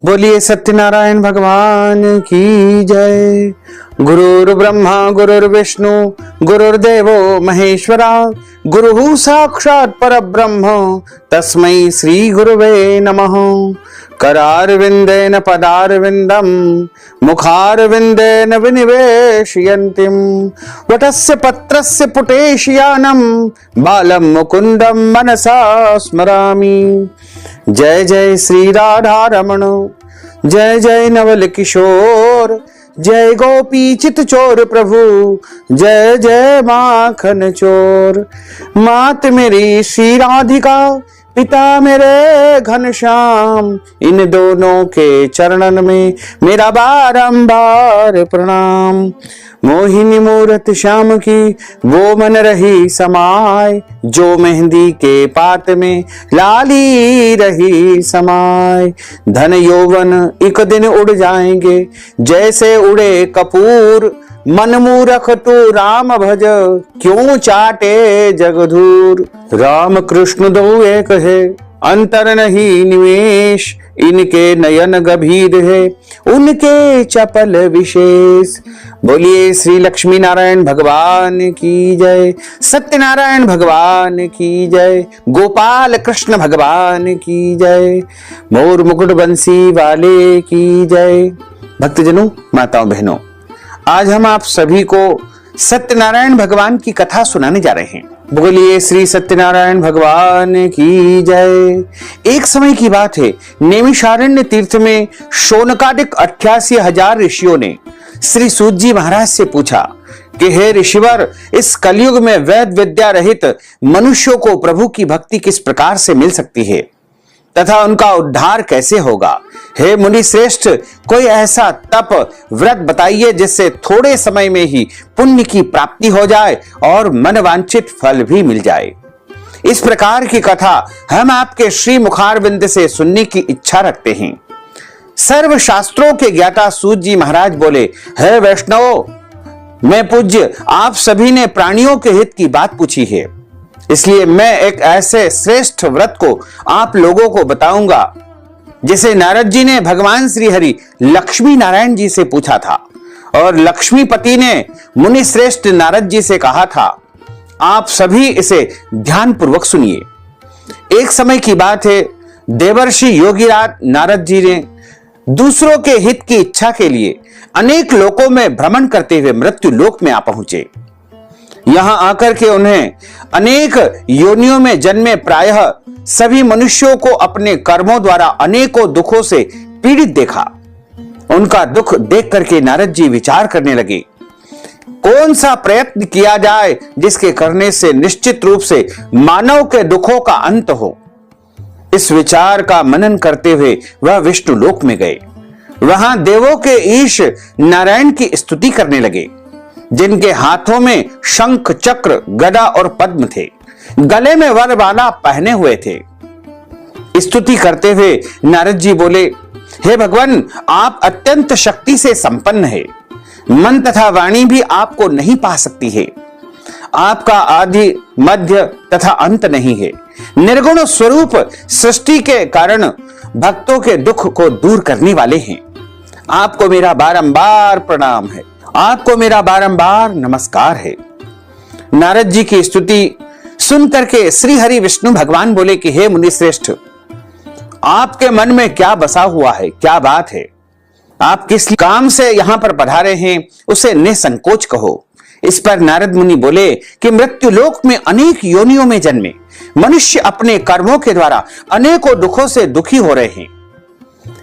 बोलिए सत्यनारायण भगवान की जय। गुरुर् ब्रह्मा गुरुर्विष्णु गुरुर्देवो महेश्वरा, गुरुः साक्षात् परब्रह्म तस्मै श्री गुरुवे नमः। करारविन्देन पदारविन्दं मुखारविन्देन विनिवेशयन्तीं, वटस्य पत्रस्य पुटेशयानं बालं मुकुन्दं मनसा स्मरामि। जय जय श्री राधा रमण, जय जय नवल किशोर, जय गोपी चित चोर प्रभु, जय जय माखन चोर। मात मेरी श्री राधिका, पिता मेरे घनश्याम, इन दोनों के चरणन में मेरा बारंबार प्रणाम। मोहिनी मूरत श्याम की वो मन रही समाय, जो मेहंदी के पात में लाली रही समाय। धन यौवन एक दिन उड़ जाएंगे, जैसे उड़े कपूर, मन मूरख तू राम भज, क्यों चाटे जगधूर। राम कृष्ण दो एक है, अंतर नहीं निवेश, इनके नयन गंभीर है, उनके चपल विशेष। बोलिए श्री लक्ष्मी नारायण भगवान की जय, सत्यनारायण भगवान की जय, गोपाल कृष्ण भगवान की जय, मोर मुकुट बंसी वाले की जय। भक्तजनों, माताओं बहनों, आज हम आप सभी को सत्यनारायण भगवान की कथा सुनाने जा रहे हैं। बोलिए श्री सत्यनारायण भगवान की जय। एक समय की बात है, नैमिषारण्य तीर्थ में शौनकादिक 88,000 ऋषियों ने श्री सूत जी महाराज से पूछा कि हे ऋषिवर, इस कलयुग में वेद विद्या रहित मनुष्यों को प्रभु की भक्ति किस प्रकार से मिल सकती है तथा उनका उद्धार कैसे होगा। हे मुनि श्रेष्ठ, कोई ऐसा तप व्रत बताइए जिससे थोड़े समय में ही पुण्य की प्राप्ति हो जाए और मनवांछित फल भी मिल जाए। इस प्रकार की कथा हम आपके श्री मुखारविंद से सुनने की इच्छा रखते हैं। सर्व शास्त्रों के ज्ञाता सूत जी महाराज बोले, हे वैष्णव, मैं पूज्य, आप सभी ने प्राणियों के हित की बात पूछी है, इसलिए मैं एक ऐसे श्रेष्ठ व्रत को आप लोगों को बताऊंगा जिसे नारद जी ने भगवान श्री हरि लक्ष्मी नारायण जी से पूछा था और लक्ष्मीपति ने मुनि श्रेष्ठ नारद जी से कहा था। आप सभी इसे ध्यान पूर्वक सुनिए। एक समय की बात है, देवर्षि योगीराज नारद जी ने दूसरों के हित की इच्छा के लिए अनेक लोकों में भ्रमण करते हुए मृत्यु लोक में आ पहुंचे। यहां आकर के उन्हें अनेक योनियों में जन्मे प्रायः सभी मनुष्यों को अपने कर्मों द्वारा अनेकों दुखों से पीड़ित देखा। उनका दुख देख करके नारद जी विचार करने लगे, कौन सा प्रयत्न किया जाए जिसके करने से निश्चित रूप से मानव के दुखों का अंत हो। इस विचार का मनन करते हुए वह विष्णु लोक में गए। वहां देवों के ईश नारायण की स्तुति करने लगे, जिनके हाथों में शंख चक्र गदा और पद्म थे, गले में वरमाला पहने हुए थे। स्तुति करते हुए नारद जी बोले, हे भगवान, आप अत्यंत शक्ति से संपन्न है, मन तथा वाणी भी आपको नहीं पा सकती है। आपका आदि मध्य तथा अंत नहीं है। निर्गुण स्वरूप सृष्टि के कारण भक्तों के दुख को दूर करने वाले हैं। आपको मेरा बारंबार प्रणाम है, आपको मेरा बारंबार नमस्कार है। नारद जी की स्तुति सुन करके श्री हरि विष्णु भगवान बोले कि हे मुनि श्रेष्ठ, आपके मन में क्या बसा हुआ है, क्या बात है, आप किस काम से यहां पर पधारे हैं उसे निसंकोच कहो। इस पर नारद मुनि बोले कि मृत्यु लोक में अनेक योनियों में जन्मे मनुष्य अपने कर्मों के द्वारा अनेकों दुखों से दुखी हो रहे हैं।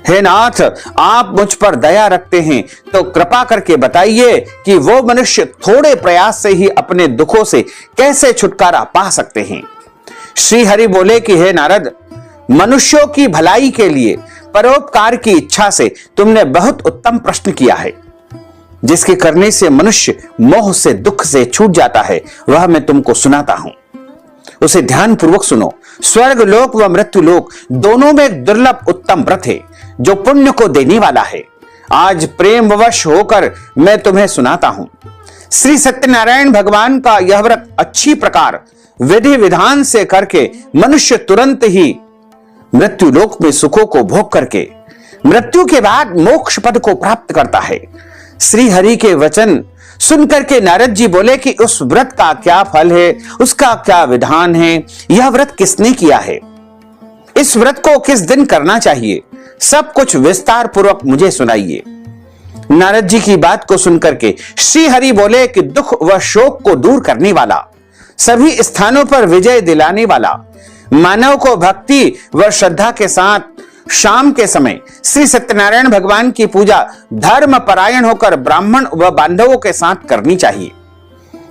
हे नाथ, आप मुझ पर दया रखते हैं तो कृपा करके बताइए कि वो मनुष्य थोड़े प्रयास से ही अपने दुखों से कैसे छुटकारा पा सकते हैं। श्री हरि बोले कि हे नारद, मनुष्यों की भलाई के लिए परोपकार की इच्छा से तुमने बहुत उत्तम प्रश्न किया है। जिसके करने से मनुष्य मोह से दुख से छूट जाता है, वह मैं तुमको सुनाता हूं, उसे ध्यान पूर्वक सुनो। स्वर्ग लोक व मृत्यु लोक दोनों में एक दुर्लभ उत्तम व्रत है जो पुण्य को देने वाला है। आज प्रेमवश होकर मैं तुम्हें सुनाता हूं। श्री सत्यनारायण भगवान का यह व्रत अच्छी प्रकार विधि विधान से करके मनुष्य तुरंत ही मृत्यु लोक में सुखों को भोग करके मृत्यु के बाद मोक्ष पद को प्राप्त करता है। श्री हरि के वचन सुनकर के नारद जी बोले कि उस व्रत का क्या फल है, उसका क्या विधान है, यह व्रत किसने किया है, इस व्रत को किस दिन करना चाहिए, सब कुछ विस्तार पूर्वक मुझे सुनाइए। नारद जी की बात को सुनकर के श्री हरि बोले कि दुख व शोक को दूर करने वाला, सभी स्थानों पर विजय दिलाने वाला, मानव को भक्ति व श्रद्धा के साथ शाम के समय श्री सत्यनारायण भगवान की पूजा धर्म परायण होकर ब्राह्मण व बांधवों के साथ करनी चाहिए।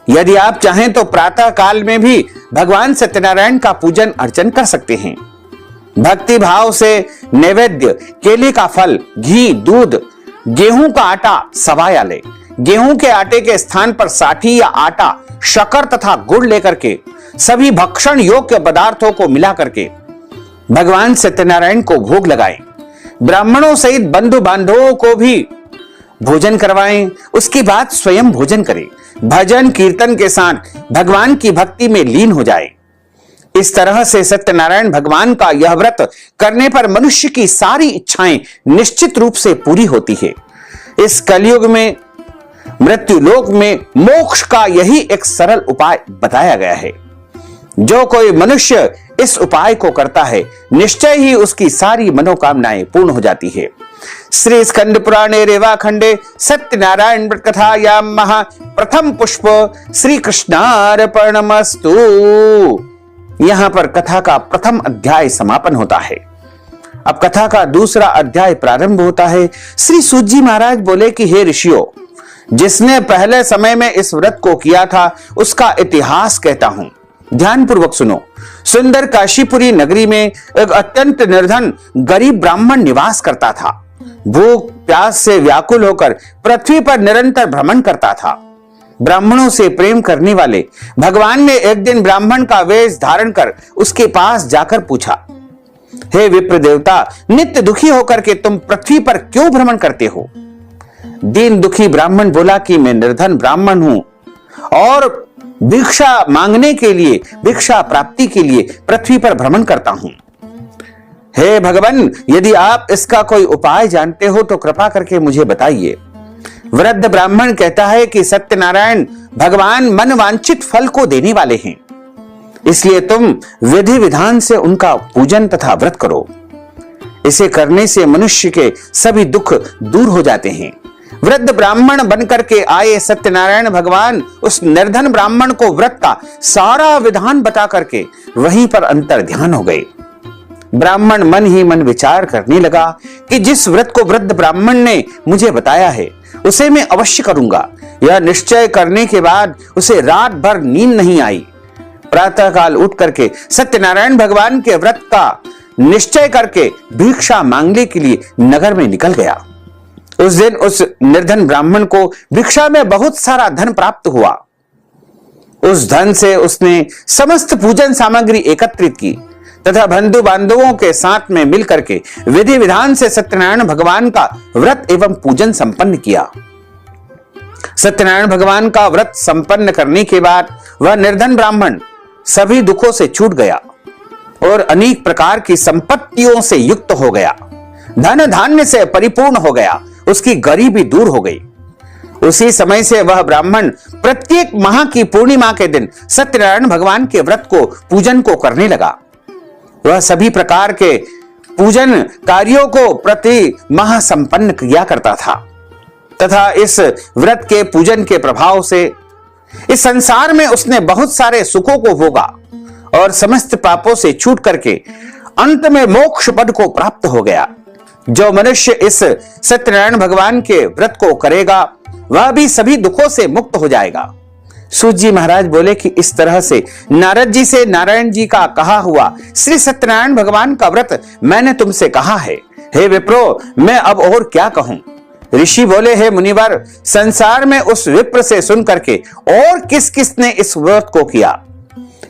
यदि आप चाहें तो प्रातः काल में भी भगवान सत्यनारायण का पूजन अर्चन कर सकते हैं। भक्ति भाव से नैवेद्य, केले का फल, घी, दूध, गेहूं का आटा सवाया ले। गेहूं के आटे के स्थान पर साठी या आटा, शक्कर तथा गुड़ लेकर के सभी भक्षण योग्य पदार्थों को मिला करके भगवान सत्यनारायण को भोग लगाएं। ब्राह्मणों सहित बंधु बांधवों को भी भोजन करवाएं। उसके बाद स्वयं भोजन करें। भजन कीर्तन के साथ भगवान की भक्ति में लीन हो जाएं। इस तरह से सत्यनारायण भगवान का यह व्रत करने पर मनुष्य की सारी इच्छाएं निश्चित रूप से पूरी होती है। इस कलयुग में मृत्यु लोक में मोक्ष का यही एक सरल उपाय बताया गया है। जो कोई मनुष्य इस उपाय को करता है, निश्चय ही उसकी सारी मनोकामनाएं पूर्ण हो जाती है। श्री स्कंद पुराणे रेवा खंडे सत्यनारायण व्रत कथायाम महा प्रथम पुष्प श्री कृष्णार्पणमस्तु। यहां पर कथा का प्रथम अध्याय समापन होता है। अब कथा का दूसरा अध्याय प्रारंभ होता है। श्री सूत जी महाराज बोले कि हे ऋषियों, जिसने पहले समय में इस व्रत को किया था उसका इतिहास कहता हूं, ध्यान पूर्वक सुनो। सुंदर काशीपुरी नगरी में एक अत्यंत निर्धन गरीब ब्राह्मण निवास करता था। भूख प्यास से व्याकुल होकर पृथ्वी पर निरंतर भ्रमण करता था। ब्राह्मणों से प्रेम करने वाले भगवान ने एक दिन ब्राह्मण का वेश धारण कर उसके पास जाकर पूछा, हे विप्र देवता, नित्य दुखी होकर के तुम पृथ्वी पर क्यों भ्रमण करते हो? दीन दुखी ब्राह्मण बोला कि मैं निर्धन ब्राह्मण हूं और भिक्षा मांगने के लिए, भिक्षा प्राप्ति के लिए पृथ्वी पर भ्रमण करता हूं। हे भगवान, यदि आप इसका कोई उपाय जानते हो तो कृपा करके मुझे बताइए। वृद्ध ब्राह्मण कहता है कि सत्यनारायण भगवान मन वांछित फल को देने वाले हैं, इसलिए तुम विधि विधान से उनका पूजन तथा व्रत करो। इसे करने से मनुष्य के सभी दुख दूर हो जाते हैं। वृद्ध ब्राह्मण बनकर के आए सत्यनारायण भगवान उस निर्धन ब्राह्मण को व्रत का सारा विधान बता करके वहीं पर अंतर ध्यान हो गए। ब्राह्मण मन ही मन विचार करने लगा कि जिस व्रत को वृद्ध ब्राह्मण ने मुझे बताया है उसे मैं अवश्य करूंगा। यह निश्चय करने के बाद उसे रात भर नींद नहीं आई। प्रातः काल उठ करके सत्यनारायण भगवान के व्रत का निश्चय करके भिक्षा मांगने के लिए नगर में निकल गया। उस दिन उस निर्धन ब्राह्मण को भिक्षा में बहुत सारा धन प्राप्त हुआ। उस धन से उसने समस्त पूजन सामग्री एकत्रित की तथा बंधु बांधवों के साथ में मिलकर के विधि विधान से सत्यनारायण भगवान का व्रत एवं पूजन संपन्न किया। सत्यनारायण भगवान का व्रत संपन्न करने के बाद वह निर्धन ब्राह्मण सभी दुखों से छूट गया और अनेक प्रकार की संपत्तियों से युक्त हो गया। धन धान्य से परिपूर्ण हो गया। उसकी गरीबी दूर हो गई। उसी समय से वह ब्राह्मण प्रत्येक माह की पूर्णिमा के दिन सत्यनारायण भगवान के व्रत को पूजन को करने लगा। वह सभी प्रकार के पूजन कार्यों को प्रति माह संपन्न किया करता था तथा इस व्रत के पूजन के प्रभाव से इस संसार में उसने बहुत सारे सुखों को भोगा और समस्त पापों से छूट करके अंत में मोक्ष पद को प्राप्त हो गया। जो मनुष्य इस सत्यनारायण भगवान के व्रत को करेगा वह भी सभी दुखों से मुक्त हो जाएगा। सूत जी महाराज बोले कि इस तरह से नारद जी से नारायण जी का कहा हुआ श्री सत्यनारायण भगवान का व्रत मैंने तुमसे कहा है। हे विप्रो, मैं अब और क्या कहूं? ऋषि बोले, हे मुनिवर, संसार में उस विप्र से सुन करके और किस किस ने इस व्रत को किया,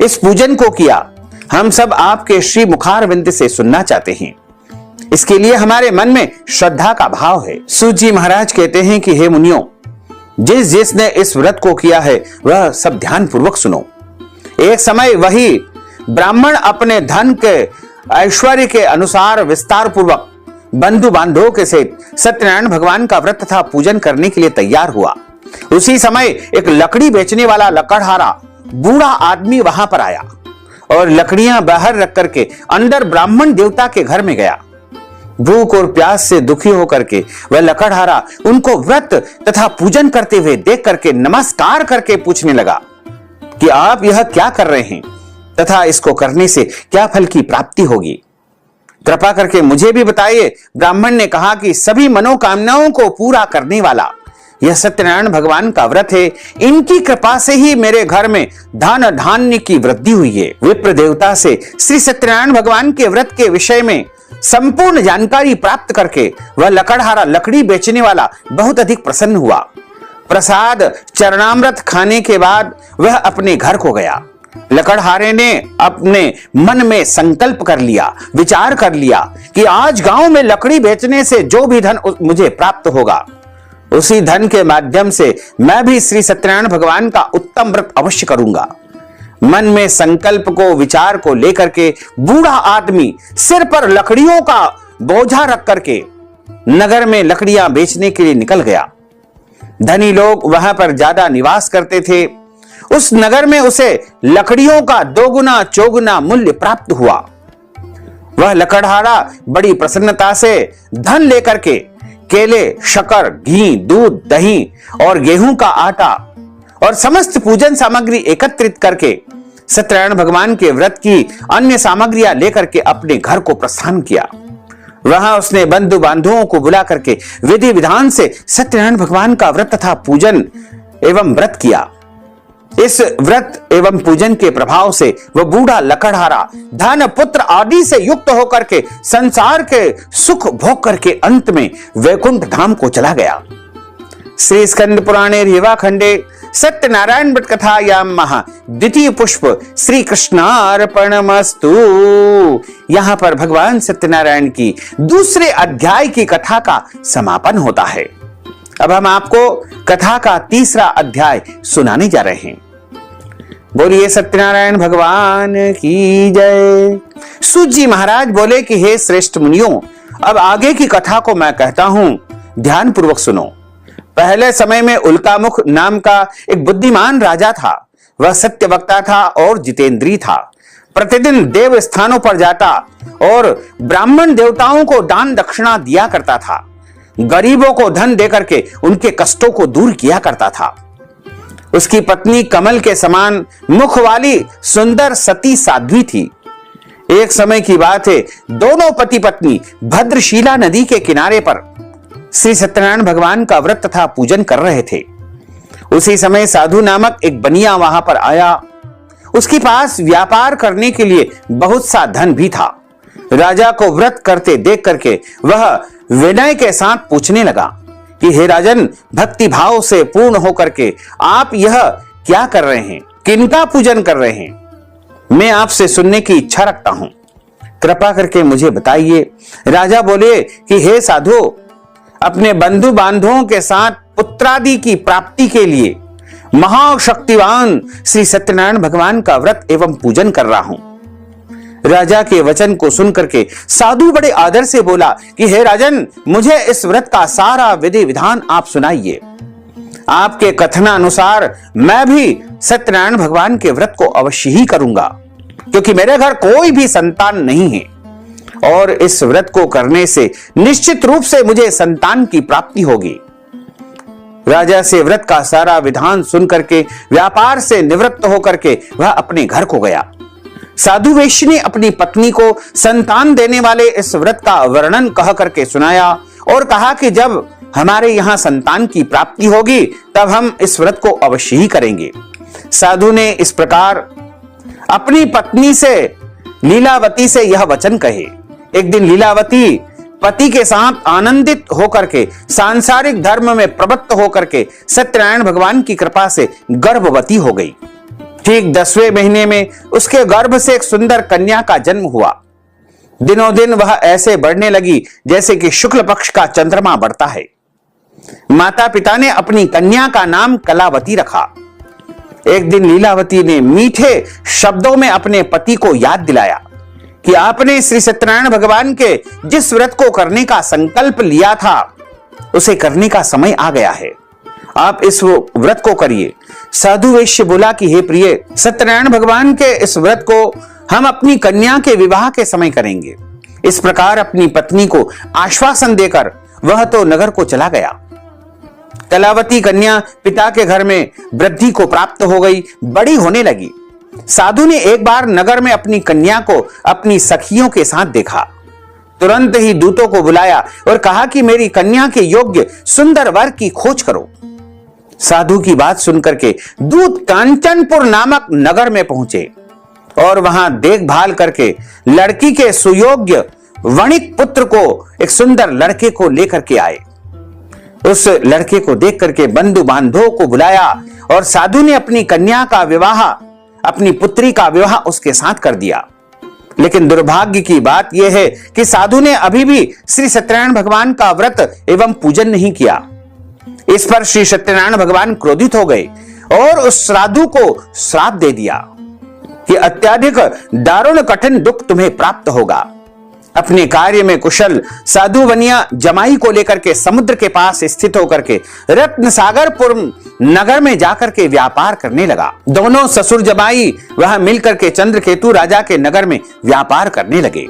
इस पूजन को किया, हम सब आपके श्री मुखारविंद से सुनना चाहते हैं। इसके लिए हमारे मन में श्रद्धा का भाव है। सूत जी महाराज कहते हैं कि हे मुनियों, जिस जिसने इस व्रत को किया है वह सब ध्यान पूर्वक सुनो। एक समय वही ब्राह्मण अपने धन के ऐश्वर्य के अनुसार विस्तार पूर्वक बंधु बांधवों के सहित सत्यनारायण भगवान का व्रत तथा पूजन करने के लिए तैयार हुआ। उसी समय एक लकड़ी बेचने वाला लकड़हारा बूढ़ा आदमी वहां पर आया और लकड़ियां बाहर रख करके अंदर ब्राह्मण देवता के घर में गया। भूख और प्यास से दुखी होकर के वह लकड़हारा उनको व्रत तथा पूजन करते हुए देख करके नमस्कार करके पूछने लगा कि आप यह क्या कर रहे हैं तथा इसको करने से क्या फल की प्राप्ति होगी, कृपा करके मुझे भी बताइए। ब्राह्मण ने कहा कि सभी मनोकामनाओं को पूरा करने वाला यह सत्यनारायण भगवान का व्रत है, इनकी कृपा से ही मेरे घर में धन धान्य की वृद्धि हुई है। विप्र देवता से श्री सत्यनारायण भगवान के व्रत के विषय में संपूर्ण जानकारी प्राप्त करके वह लकड़हारा लकड़ी बेचने वाला बहुत अधिक प्रसन्न हुआ। प्रसाद चरणामृत खाने के बाद वह अपने घर को गया। लकड़हारे ने अपने मन में संकल्प कर लिया, विचार कर लिया कि आज गांव में लकड़ी बेचने से जो भी धन मुझे प्राप्त होगा, उसी धन के माध्यम से मैं भी श्री सत्यनारायण भगवान का उत्तम व्रत अवश्य करूंगा। मन में संकल्प को विचार को लेकर के बूढ़ा आदमी सिर पर लकड़ियों का बोझा रख करके नगर में लकड़ियां बेचने के लिए निकल गया। धनी लोग वहां पर ज्यादा निवास करते थे। उस नगर में उसे लकड़ियों का दोगुना चौगुना मूल्य प्राप्त हुआ। वह लकड़हारा बड़ी प्रसन्नता से धन लेकर के केले, शक्कर, घी, दूध, दही और गेहूं का आटा और समस्त पूजन सामग्री एकत्रित करके सत्यनारायण भगवान के व्रत की अन्य सामग्रियां लेकर के अपने घर को प्रस्थान किया। वहां उसने बंधु बांधवों को बुला करके विधि विधान से सत्यनारायण भगवान का व्रत तथा पूजन एवं व्रत किया। इस व्रत एवं पूजन के प्रभाव से वह बूढ़ा लकड़हारा धन पुत्र आदि से युक्त होकर के संसार के सुख भोग करके अंत में वैकुंठ धाम को चला गया। श्री स्कंद पुराणे रेवा खंडे सत्यनारायण व्रत कथायाम महा द्वितीय पुष्प श्री कृष्णार्पणमस्तु। यहां पर भगवान सत्यनारायण की दूसरे अध्याय की कथा का समापन होता है। अब हम आपको कथा का तीसरा अध्याय सुनाने जा रहे हैं। बोलिए सत्यनारायण भगवान की जय। सूत जी महाराज बोले कि हे श्रेष्ठ मुनियों, अब आगे की कथा को मैं कहता हूं, ध्यान पूर्वक सुनो। पहले समय में उल्कामुख नाम का एक बुद्धिमान राजा था। वह सत्य वक्ता था और जितेंद्री था। प्रतिदिन देव स्थानों पर जाता और ब्राह्मण देवताओं को दान दक्षिणा दिया करता था। गरीबों को धन देकर के उनके कष्टों को दूर किया करता था। उसकी पत्नी कमल के समान मुख वाली सुंदर सती साध्वी थी। एक समय की बात है, दोनों पति पत्नी भद्रशीला नदी के किनारे पर श्री सत्यनारायण भगवान का व्रत तथा पूजन कर रहे थे। उसी समय साधु नामक एक बनिया वहां पर आया। उसके पास व्यापार करने के लिए बहुत सा धन भी था। राजा को व्रत करते देख करके वह विनय के साथ पूछने लगा कि हे राजन, भक्ति भाव से पूर्ण होकर के आप यह क्या कर रहे हैं, किनका पूजन कर रहे हैं? मैं आपसे सुनने की इच्छा रखता हूं, कृपा करके मुझे बताइए। राजा बोले कि हे साधु, अपने बंधु बांधवों के साथ पुत्रादि की प्राप्ति के लिए महाशक्तिवान श्री सत्यनारायण भगवान का व्रत एवं पूजन कर रहा हूं। राजा के वचन को सुनकर के साधु बड़े आदर से बोला कि हे राजन, मुझे इस व्रत का सारा विधि विधान आप सुनाइए। आपके कथनानुसार मैं भी सत्यनारायण भगवान के व्रत को अवश्य ही करूंगा, क्योंकि मेरे घर कोई भी संतान नहीं है और इस व्रत को करने से निश्चित रूप से मुझे संतान की प्राप्ति होगी। राजा से व्रत का सारा विधान सुनकर के व्यापार से निवृत्त होकर के वह अपने घर को गया। साधु वैश्य ने अपनी पत्नी को संतान देने वाले इस व्रत का वर्णन कह करके सुनाया और कहा कि जब हमारे यहां संतान की प्राप्ति होगी तब हम इस व्रत को अवश्य ही करेंगे। साधु ने इस प्रकार अपनी पत्नी से लीलावती से यह वचन कहे। एक दिन लीलावती पति के साथ आनंदित होकर के सांसारिक धर्म में प्रवृत्त होकर के सत्यनारायण भगवान की कृपा से गर्भवती हो गई। ठीक 10वें महीने में उसके गर्भ से एक सुंदर कन्या का जन्म हुआ। दिनों दिन वह ऐसे बढ़ने लगी जैसे कि शुक्ल पक्ष का चंद्रमा बढ़ता है। माता पिता ने अपनी कन्या का नाम कलावती रखा। एक दिन लीलावती ने मीठे शब्दों में अपने पति को याद दिलाया कि आपने श्री सत्यनारायण भगवान के जिस व्रत को करने का संकल्प लिया था उसे करने का समय आ गया है, आप इस व्रत को करिए। साधु वैश्य बोला कि हे प्रिय, सत्यनारायण भगवान के इस व्रत को हम अपनी कन्या के विवाह के समय करेंगे। इस प्रकार अपनी पत्नी को आश्वासन देकर वह तो नगर को चला गया। कलावती कन्या पिता के घर में वृद्धि को प्राप्त हो गई, बड़ी होने लगी। साधु ने एक बार नगर में अपनी कन्या को अपनी सखियों के साथ देखा। तुरंत ही दूतों को बुलाया और कहा कि मेरी कन्या के योग्य सुंदर वर की खोज करो। साधु की बात सुनकर के दूत कांचनपुर नामक नगर में पहुंचे और वहां देखभाल करके लड़की के सुयोग्य वणिक पुत्र को, एक सुंदर लड़के को लेकर के आए। उस लड़के को देख करके बंधु बांधवों को बुलाया और साधु ने अपनी कन्या का विवाह, अपनी पुत्री का विवाह उसके साथ कर दिया। लेकिन दुर्भाग्य की बात यह है कि साधु ने अभी भी श्री सत्यनारायण भगवान का व्रत एवं पूजन नहीं किया। इस पर श्री सत्यनारायण भगवान क्रोधित हो गए और उस साधु को श्राप दे दिया कि अत्यधिक दारुण कठिन दुख तुम्हें प्राप्त होगा। अपने कार्य में कुशल साधु वनिया जमाई को लेकर के समुद्र के पास स्थित होकर के रत्न सागरपुर नगर में जाकर के व्यापार करने लगा। दोनों ससुर जमाई वहां मिलकर के चंद्रकेतु राजा के नगर में व्यापार करने लगे।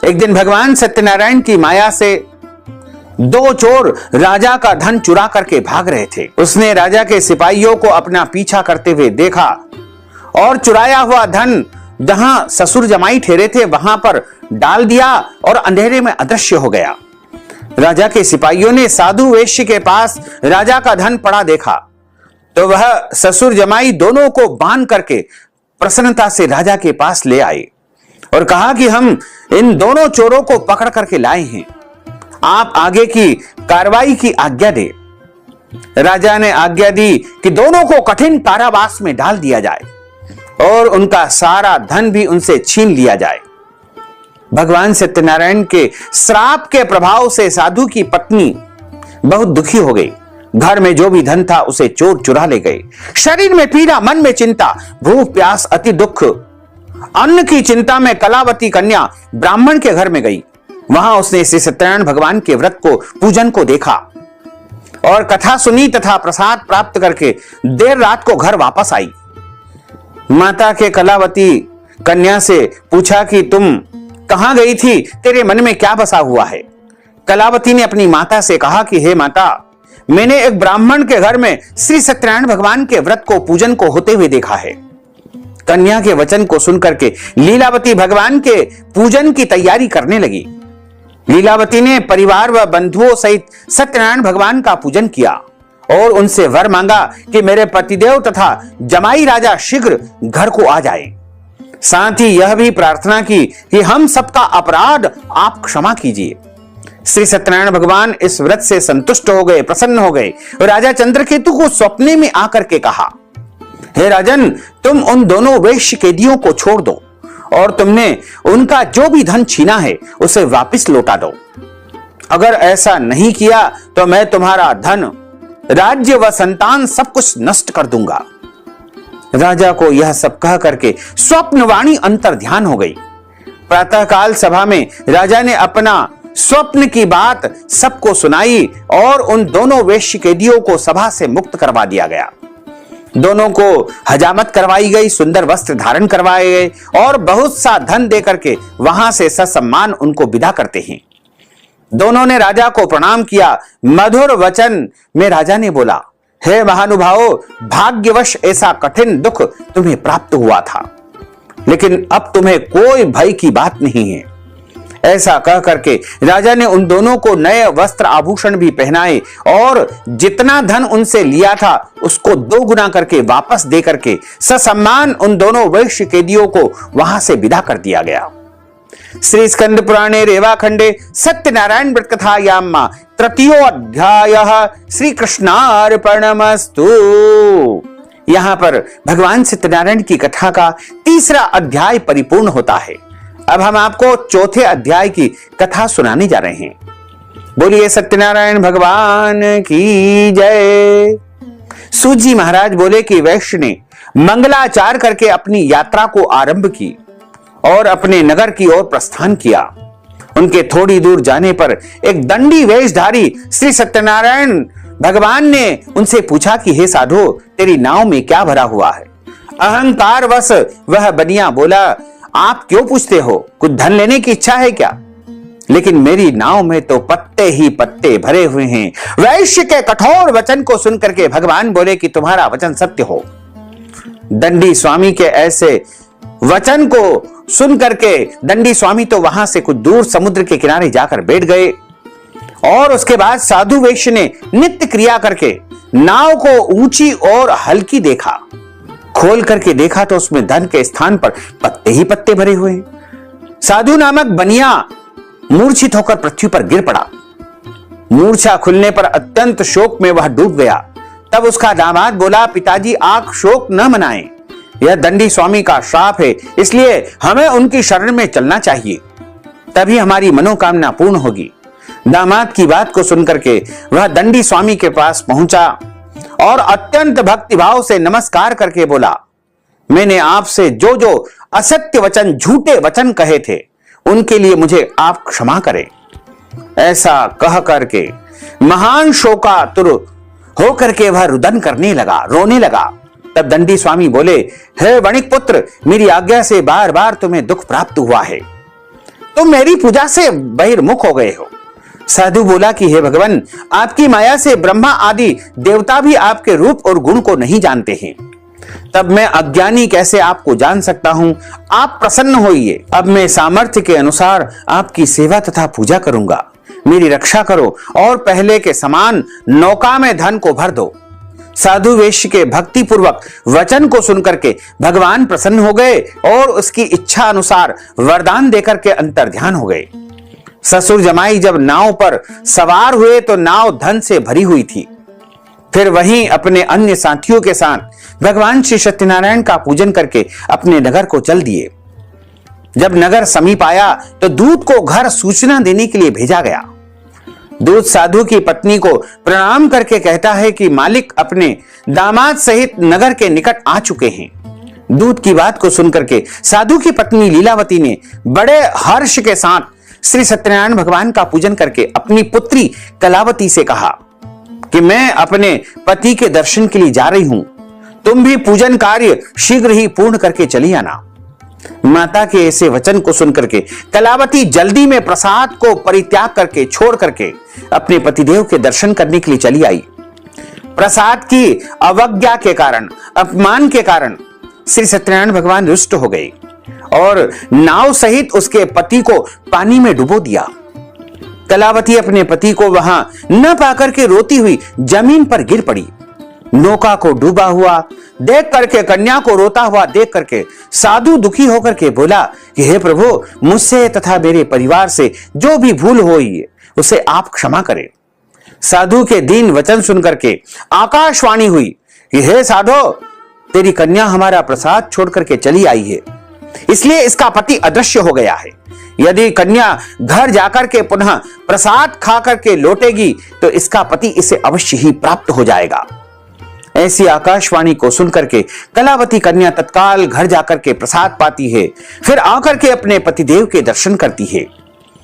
एक दिन भगवान सत्यनारायण की माया से दो चोर राजा का धन चुरा करके भाग रहे थे। उसने राजा के सिपाहियों को अपना पीछा करते हुए देखा और चुराया हुआ धन जहां ससुर जमाई ठहरे थे वहां पर डाल दिया और अंधेरे में अदृश्य हो गया। राजा के सिपाहियों ने साधु वैश्य के पास राजा का धन पड़ा देखा तो वह ससुर जमाई दोनों को बांध करके प्रसन्नता से राजा के पास ले आए और कहा कि हम इन दोनों चोरों को पकड़ करके लाए हैं, आप आगे की कार्रवाई की आज्ञा दे। राजा ने आज्ञा दी कि दोनों को कठिन कारावास में डाल दिया जाए और उनका सारा धन भी उनसे छीन लिया जाए। भगवान सत्यनारायण के श्राप के प्रभाव से साधु की पत्नी बहुत दुखी हो गई। घर में जो भी धन था उसे चोर चुरा ले गए। शरीर में पीड़ा, मन में चिंता, भूख प्यास, अति दुख, अन्न की चिंता में कलावती कन्या ब्राह्मण के घर में गई। वहां उसने श्री सत्यनारायण भगवान के व्रत को, पूजन को देखा और कथा सुनी तथा प्रसाद प्राप्त करके देर रात को घर वापस आई। माता के कलावती कन्या से पूछा कि तुम कहां गई थी, तेरे मन में क्या बसा हुआ है। कलावती ने अपनी माता से कहा कि हे माता, मैंने एक ब्राह्मण के घर में श्री सत्यनारायण भगवान के व्रत को, पूजन को होते हुए देखा है। कन्या के वचन को सुनकर के लीलावती भगवान के पूजन की तैयारी करने लगी। लीलावती ने परिवार व बंधुओं सहित सत्यनारायण भगवान का पूजन किया और उनसे वर मांगा कि मेरे पतिदेव तथा जमाई राजा शीघ्र घर को आ जाएं। साथ ही यह भी प्रार्थना की कि हम सबका अपराध आप क्षमा कीजिए। श्री सत्यनारायण भगवान इस व्रत से संतुष्ट हो गए, प्रसन्न हो गए और राजा चंद्रकेतु को स्वप्ने में आकर के कहा, हे राजन, तुम उन दोनों वैश्य कैदियों को छोड़ दो और तुमने उनका जो भी धन छीना है उसे वापस लौटा दो। अगर ऐसा नहीं किया तो मैं तुम्हारा धन, राज्य व संतान सब कुछ नष्ट कर दूंगा। राजा को यह सब कह करके स्वप्नवाणी अंतर ध्यान हो गई। प्रातःकाल सभा में राजा ने अपना स्वप्न की बात सबको सुनाई और उन दोनों वैश्य कैदियों को सभा से मुक्त करवा दिया गया। दोनों को हजामत करवाई गई, सुंदर वस्त्र धारण करवाए गए और बहुत सा धन देकर के वहां से ससम्मान उनको विदा करते हैं। दोनों ने राजा को प्रणाम किया। मधुर वचन में राजा ने बोला, हे महानुभावों, भाग्यवश ऐसा कठिन दुख तुम्हें प्राप्त हुआ था, लेकिन अब तुम्हें कोई भय की बात नहीं है। ऐसा कह करके राजा ने उन दोनों को नए वस्त्र आभूषण भी पहनाए और जितना धन उनसे लिया था उसको 2 गुना करके वापस दे करके ससम्मान उन दोनों वैश्य कैदियों को वहां से विदा कर दिया गया। श्री स्कंद पुराणे रेवाखंडे सत्यनारायण व्रत कथायां तृतीयो अध्यायः श्री कृष्णार्पणमस्तु। यहां पर भगवान सत्यनारायण की कथा का 3रा अध्याय परिपूर्ण होता है। अब हम आपको 4थे अध्याय की कथा सुनाने जा रहे हैं। बोलिए सत्यनारायण भगवान की जय। सूजी महाराज बोले कि वैश्य ने मंगलाचार करके अपनी यात्रा को आरंभ की और अपने नगर की ओर प्रस्थान किया। उनके थोड़ी दूर जाने पर एक दंडी वेशधारी श्री सत्यनारायण भगवान ने उनसे पूछा कि हे साधु, तेरी नाव में क्या भरा हुआ है? अहंकार वश वह बनिया बोला, आप क्यों पूछते हो? कुछ धन लेने की इच्छा है क्या? लेकिन मेरी नाव में तो पत्ते ही पत्ते भरे हुए हैं। वैश्य के कठोर वचन को सुनकर के भगवान बोले कि तुम्हारा वचन सत्य हो। दंडी स्वामी के ऐसे वचन को सुन करके दंडी स्वामी तो वहां से कुछ दूर समुद्र के किनारे जाकर बैठ गए और उसके बाद साधु वैश्य ने नित्य क्रिया करके नाव को ऊंची और हल्की देखा। खोल करके देखा तो उसमें धन के स्थान पर पत्ते ही पत्ते भरे हुए हैं। साधु नामक बनिया मूर्छित होकर पृथ्वी पर गिर पड़ा। मूर्छा खुलने पर अत्यंत शोक में वह डूब गया। तब उसका दामाद बोला, पिताजी आप शोक न मनाएं, यह दंडी स्वामी का श्राप है, इसलिए हमें उनकी शरण में चलना चाहिए, तभी हमारी मनोकामना पूर्ण होगी। दामाद की बात को सुनकर के वह दंडी स्वामी के पास पहुंचा और अत्यंत भक्तिभाव से नमस्कार करके बोला, मैंने आपसे जो जो असत्य वचन, झूठे वचन कहे थे उनके लिए मुझे आप क्षमा करें। ऐसा कह करके महान शोकातुर होकर के वह रुदन करने लगा, रोने लगा। तब दंडी स्वामी बोले, हे वणिक पुत्र, मेरी आज्ञा से बार बार तुम्हें दुख प्राप्त हुआ है, तुम मेरी पूजा से बहिर्मुख हो गए हो। साधु बोला कि हे भगवान, आपकी माया से ब्रह्मा आदि देवता भी आपके रूप और गुण को नहीं जानते हैं, तब मैं अज्ञानी कैसे आपको जान सकता हूं? आप प्रसन्न होइए, अब मैं सामर्थ्य के अनुसार आपकी सेवा तथा पूजा करूंगा, मेरी रक्षा करो और पहले के समान नौका में धन को भर दो। साधु वेश्य के भक्ति पूर्वक वचन को सुनकर के भगवान प्रसन्न हो गए और उसकी इच्छा अनुसार वरदान देकर के अंतर ध्यान हो गए। ससुर जमाई जब नाव पर सवार हुए तो नाव धन से भरी हुई थी। फिर वहीं अपने अन्य साथियों के साथ भगवान श्री सत्यनारायण का पूजन करके अपने नगर को चल दिए। जब नगर समीप आया तो दूत को घर सूचना देने के लिए भेजा गया। दूत साधु की पत्नी को प्रणाम करके कहता है कि मालिक अपने दामाद सहित नगर के निकट आ चुके हैं। दूत की बात को सुनकर के साधु की पत्नी लीलावती ने बड़े हर्ष के साथ श्री सत्यनारायण भगवान का पूजन करके अपनी पुत्री कलावती से कहा कि मैं अपने पति के दर्शन के लिए जा रही हूं, तुम भी पूजन कार्य शीघ्र ही पूर्ण करके चली आना। माता के ऐसे वचन को सुनकर के कलावती जल्दी में प्रसाद को परित्याग करके छोड़ करके अपने पतिदेव के दर्शन करने के लिए चली आई। प्रसाद की अवज्ञा के कारण, अपमान के कारण श्री सत्यनारायण भगवान रुष्ट हो गए और नाव सहित उसके पति को पानी में डुबो दिया। कलावती अपने पति को वहां न पाकर के रोती हुई जमीन पर गिर पड़ी। नौका को डूबा हुआ देख करके, कन्या को रोता हुआ देख करके साधु दुखी होकर के बोला कि हे प्रभु, मुझसे तथा मेरे परिवार से जो भी भूल हुई है उसे आप क्षमा करें। साधु के दीन वचन सुनकर के आकाशवाणी हुई कि हे साधु, तेरी कन्या हमारा प्रसाद छोड़ करके चली आई है, इसलिए इसका पति अदृश्य हो गया है। यदि कन्या घर जाकर के पुनः प्रसाद खा करके लौटेगी तो इसका पति इसे अवश्य ही प्राप्त हो जाएगा। ऐसी आकाशवाणी को सुनकर के कलावती कन्या तत्काल घर जाकर के प्रसाद पाती है, फिर आकर के अपने पतिदेव के दर्शन करती है।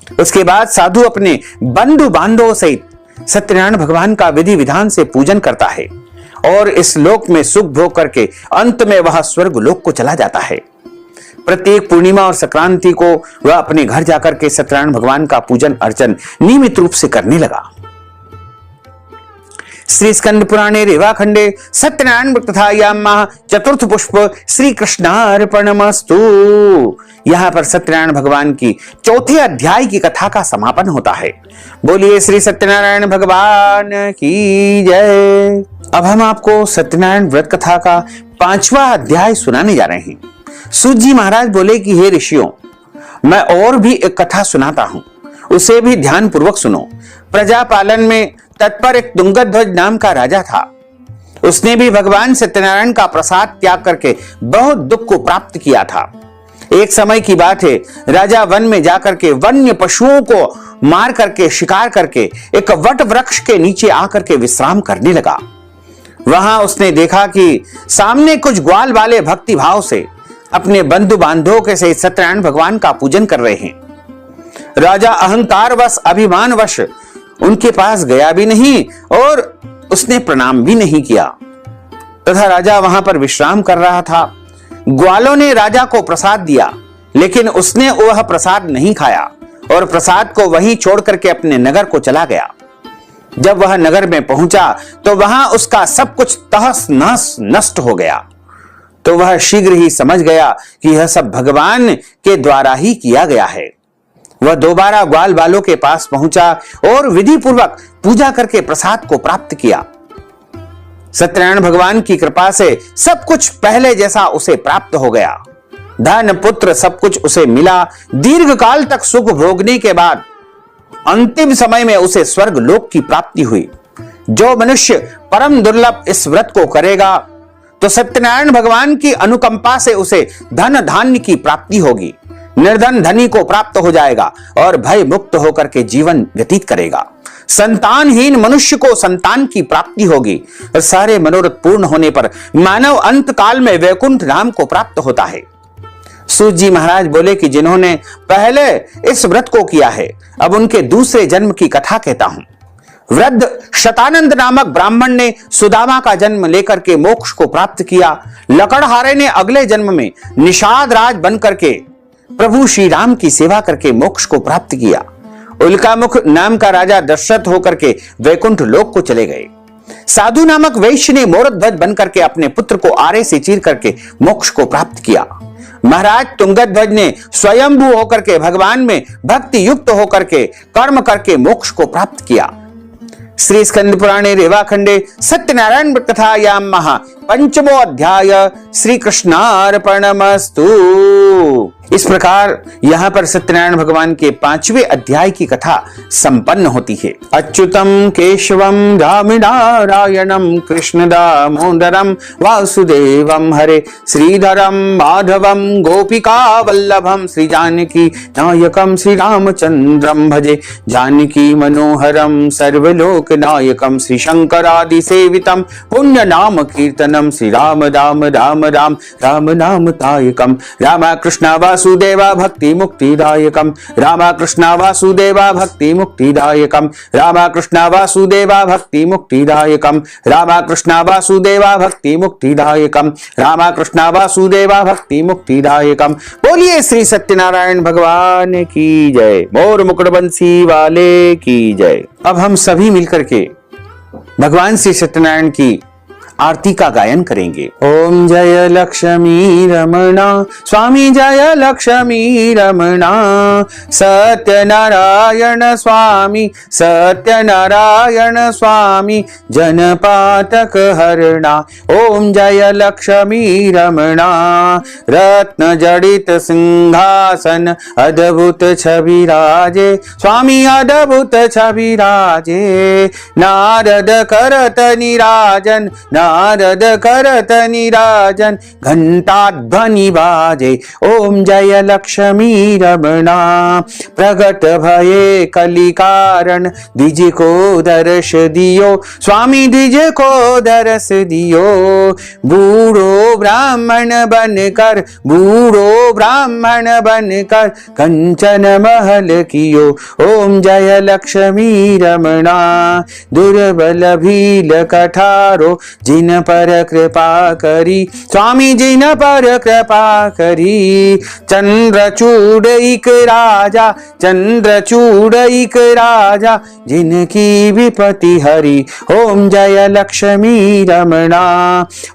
उसके बाद साधु अपने बंधु बांधवों सहित सत्यनारायण भगवान का विधि विधान से पूजन करता है और इस लोक में सुख भोग करके अंत में वह स्वर्ग लोक को चला जाता है। प्रत्येक पूर्णिमा और संक्रांति को वह अपने घर जाकर के सत्यनारायण भगवान का पूजन अर्चन नियमित रूप से करने लगा। श्री स्कंद पुराणे रेवाखंडे सत्यनारायण तथा यामा चतुर्थ पुष्प श्री कृष्णार्पणमस्तु। यहाँ पर सत्यनारायण भगवान की चौथे अध्याय की कथा का समापन होता है। बोलिए श्री सत्यनारायण भगवान की जय। अब हम आपको सत्यनारायण व्रत कथा का 5वां अध्याय सुनाने जा रहे हैं। सूत जी महाराज बोले कि हे ऋषियों, मैं और भी एक कथा सुनाता हूं, उसे भी ध्यान पूर्वक सुनो। प्रजा पालन में तत्पर एक तुंगध्वज नाम का राजा था। उसने भी भगवान सत्यनारायण का प्रसाद त्याग करके बहुत दुख को प्राप्त किया था। एक समय की बात है, राजा वन में जाकर के वन्य पशुओं को मार करके शिकार करके एक वट वृक्ष के नीचे आकर के विश्राम करने लगा। वहां उसने देखा कि सामने कुछ ग्वाल वाले भक्ति भाव से अपने बंधु बांधवों के सहित सत्यनारायण भगवान का पूजन कर रहे हैं। राजा अहंकार वश अभिमान वश उनके पास गया भी नहीं और उसने प्रणाम भी नहीं किया तथा राजा वहां पर विश्राम कर रहा था। ग्वालों ने राजा को प्रसाद दिया, लेकिन उसने वह प्रसाद नहीं खाया और प्रसाद को वहीं छोड़ करके अपने नगर को चला गया। जब वह नगर में पहुंचा तो वहां उसका सब कुछ तहस नहस नष्ट हो गया। तो वह शीघ्र ही समझ गया कि यह सब भगवान के द्वारा ही किया गया है। वह दोबारा ग्वाल बालों के पास पहुंचा और विधि पूर्वक पूजा करके प्रसाद को प्राप्त किया। सत्यनारायण भगवान की कृपा से सब कुछ पहले जैसा उसे प्राप्त हो गया। धन पुत्र सब कुछ उसे मिला। दीर्घ काल तक सुख भोगने के बाद अंतिम समय में उसे स्वर्ग लोक की प्राप्ति हुई। जो मनुष्य परम दुर्लभ इस व्रत को करेगा तो सत्यनारायण भगवान की अनुकंपा से उसे धन धान्य की प्राप्ति होगी। निर्धन धनी को प्राप्त हो जाएगा और भय मुक्त होकर के जीवन व्यतीत करेगा। संतानहीन मनुष्य को संतान की प्राप्ति होगी और सारे मनोरथ पूर्ण होने पर मानव अंत काल में वैकुंठ धाम को प्राप्त होता है। सूत जी महाराज बोले कि जिन्होंने पहले इस व्रत को किया है, अब उनके दूसरे जन्म की कथा कहता हूं। वृद्ध शतानंद नामक ब्राह्मण ने सुदामा का जन्म लेकर के मोक्ष को प्राप्त किया। लकड़हारे ने अगले जन्म में निषाद राज बन करके प्रभु श्री राम की सेवा करके मोक्ष को प्राप्त किया। उल्कामुख नाम का राजा दशरथ होकर के वैकुंठ लोक को चले गए। साधु नामक वैश्य ने मोरध्वज बनकर के अपने पुत्र को आरे से चीर करके मोक्ष को प्राप्त किया। महाराज तुंगध्वज ने स्वयंभू होकर के भगवान में भक्ति युक्त होकर के कर्म करके मोक्ष को प्राप्त किया। श्री स्कंद पुराणे रेवाखंडे सत्यनारायण कथायाम महा पंचमो अध्याय श्री कृष्णार्पणमस्तु। इस प्रकार यहाँ पर सत्यनारायण भगवान के 5वें अध्याय की कथा संपन्न होती है। अच्युतम केशवम रामनारायणम कृष्ण दामोदरम वासुदेवम हरे श्रीधरम माधवम गोपिका वल्लभम श्री जानकी नायकम श्री रामचंद्रम भजे जानकी मनोहरम सर्वलोक नायकम श्री शंकरादि सेवितम पुण्य नाम कीर्तनम श्री राम राम राम राम राम नाम तायकम रामा कृष्ण वासुदेवा भक्ति मुक्तिदायकम रामा कृष्ण वासुदेवा भक्ति मुक्तिदायकम रामा कृष्ण वासुदेवा भक्ति मुक्तिदायकम रामा कृष्ण वासुदेवा भक्ति मुक्तिदायकम रामा कृष्ण वासुदेवा भक्ति मुक्तिदायकम। बोलिए श्री सत्यनारायण भगवान की जय। मोर मुकुट बंसी वाले की जय। अब हम सभी मिलकर के भगवान श्री सत्यनारायण की आरती का गायन करेंगे। ओम जय लक्ष्मी रमणा स्वामी जय लक्ष्मी रमणा सत्यनारायण स्वामी सत्यनारायण स्वामी जनपातक हरणा। ओम जय लक्ष्मी रमणा रत्न जड़ित सिंहासन अद्भुत छवि राजे स्वामी अद्भुत छवि राजे। नारद करत निराजन नारद करत निराजन घंटाध्वनि बाजे। ओम जय लक्ष्मी रमणा प्रगट भये कलि कारण द्विज को दर्श दियो स्वामी द्विज को दर्श दियो। बूढ़ो ब्राह्मण बनकर बूढ़ो ब्राह्मण बनकर कंचन महल कियो। ओम जय लक्ष्मी रमणा दुर्बल भील कठारो जिन पर कृपा करी स्वामी जिन पर कृपा करी। चंद्रचूड़ एक राजा चंद्रचूड़ एक राजा जिनकी विपत्ति हरि। ओम जय लक्ष्मी रमणा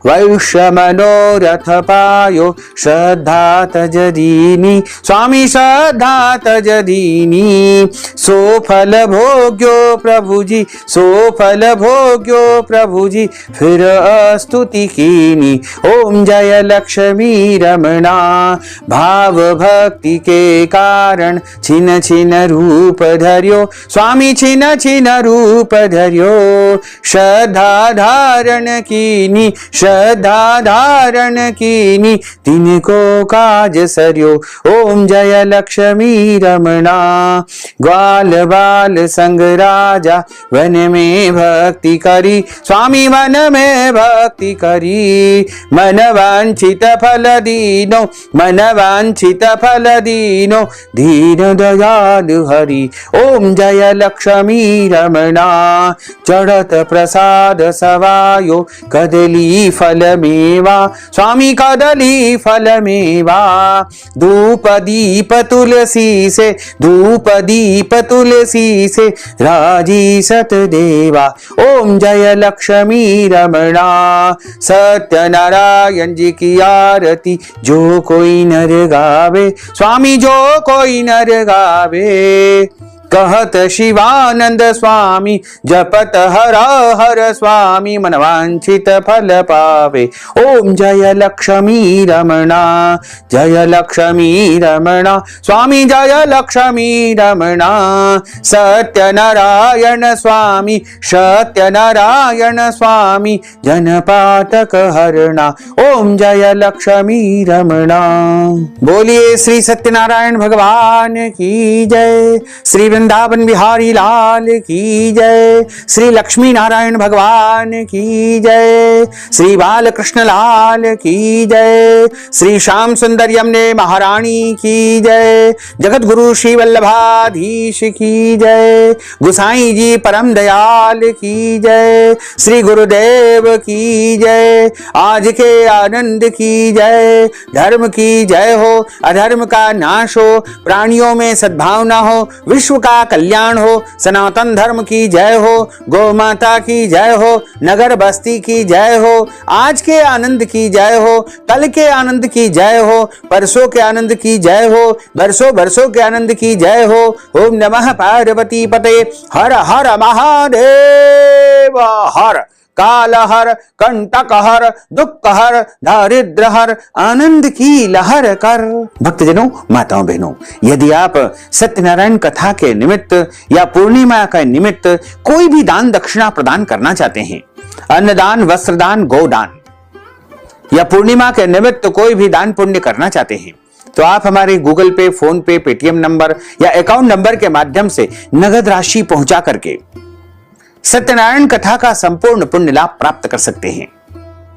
वैश्य मनोरथ पायो श्रद्धा तज दीनी स्वामी श्रद्धा तज दीनी। सो फल भोग्यो प्रभु जी सो फल भोग्यो प्रभु जी फिर स्तुति कीनी। ओम जय लक्ष्मी रमणा भाव भक्ति के कारण छिन छिन रूप धर्यो स्वामी छिन छिन रूप धर्यो। श्रद्धा धारण कीनी श्रद्धा धारण कीनी तिनको काज सर्यो। ओम जय लक्ष्मी रमणा ग्वाल बाल संग राजा वन में भक्ति करी स्वामी वन में में भक्ति करी, मन वांछित फल दीनो, मन वांछित फल दीनो, दीन दयालु हरि। ओम जय लक्ष्मी रमणा, चढ़त प्रसाद सवायो, कदली फल मेवा, स्वामी कदली फल मेवा। धूप दीप तुलसी से, धूप दीप तुलसी से, राजी सतदेवा। ओम जय लक्ष्मी रमणा, सत्यनारायण जी की आरती जो कोई नर गावे, स्वामी जो कोई नर गावे। कहत शिवानंद स्वामी, जपत हर हर स्वामी, मन वांछित फल पावे। ओम जय लक्ष्मी रमणा, जय लक्ष्मी रमणा, स्वामी जय लक्ष्मी रमणा। सत्यनारायण स्वामी, सत्यनारायण स्वामी, जनपातक हरणा। ओम जय लक्ष्मी रमणा। बोलिए श्री सत्यनारायण भगवान की जय, श्री वृंदावन बिहारी लाल की जय, श्री लक्ष्मी नारायण भगवान की जय, श्री बालकृष्ण लाल की जय, श्री श्याम सुंदर यमुने महारानी की जय, जगत गुरु श्री वल्लभाधीश की जय, गुसाई जी परम दयाल की जय, श्री गुरुदेव की जय, आज के आनंद की जय। धर्म की जय हो, अधर्म का नाश हो, प्राणियों में सद्भावना हो, विश्व का कल्याण हो। सनातन धर्म की जय हो, गौ माता की जय हो, नगर बस्ती की जय हो। आज के आनंद की जय हो, कल के आनंद की जय हो, परसों के आनंद की जय हो, बरसों बरसों के आनंद की जय हो। ओम नमः पार्वती पते, हर हर महादेव हर। काल हर, कंटक हर, दुख हर, दारिद्र हर, आनंद की लहर कर। भक्तजनों, माताओं बहनों, यदि आप सत्यनारायण कथा के निमित्त या पूर्णिमा के निमित्त कोई भी दान दक्षिणा प्रदान करना चाहते हैं, अन्नदान, वस्त्रदान, गोदान, या पूर्णिमा के निमित्त कोई भी दान पुण्य करना चाहते हैं, तो आप हमारे गूगल पे, फोन पे, पेटीएम नंबर या अकाउंट नंबर के माध्यम से नगद राशि पहुंचा करके सत्यनारायण कथा का संपूर्ण पुण्य लाभ प्राप्त कर सकते हैं।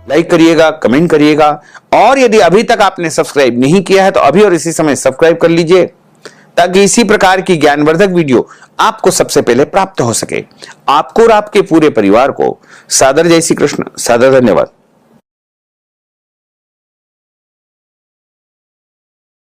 लाइक करिएगा, कमेंट करिएगा, और यदि अभी तक आपने सब्सक्राइब नहीं किया है तो अभी और इसी समय सब्सक्राइब कर लीजिए, ताकि इसी प्रकार की ज्ञानवर्धक वीडियो आपको सबसे पहले प्राप्त हो सके। आपको और आपके पूरे परिवार को सादर जय श्री कृष्ण, सादर धन्यवाद।